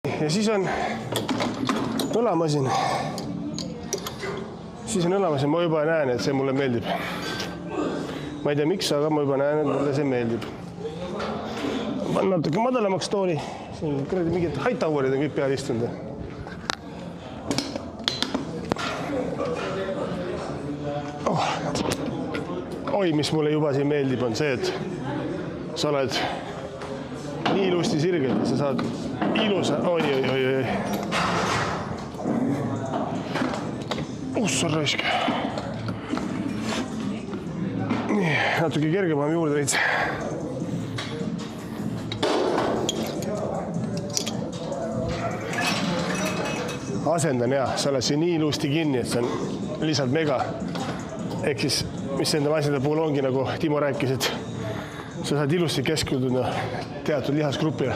Ja siis on õlamasin. Ma juba näen, et see mulle meeldib. Ma ei tea miks, aga ma juba näen, et mulle see meeldib. Ma olen natuke madalamaks tooli. Siin kuradi mingid hightowerid on kõik peal istunud. Oi, mis mulle juba siin meeldib, on see, et sa oled nii ilusti sirgelt, sa saad ilusa... Oi. Ussa raisk. Nii, natuke kergemam juurde veits. Asendan ja, sa oled siin nii ilusti kinni, et see on lihtsalt mega. Ehk siis, mis enda asjade puhul ongi, nagu Timo rääkis, et sa saad ilusti keskenduda teatud lihasgrupile.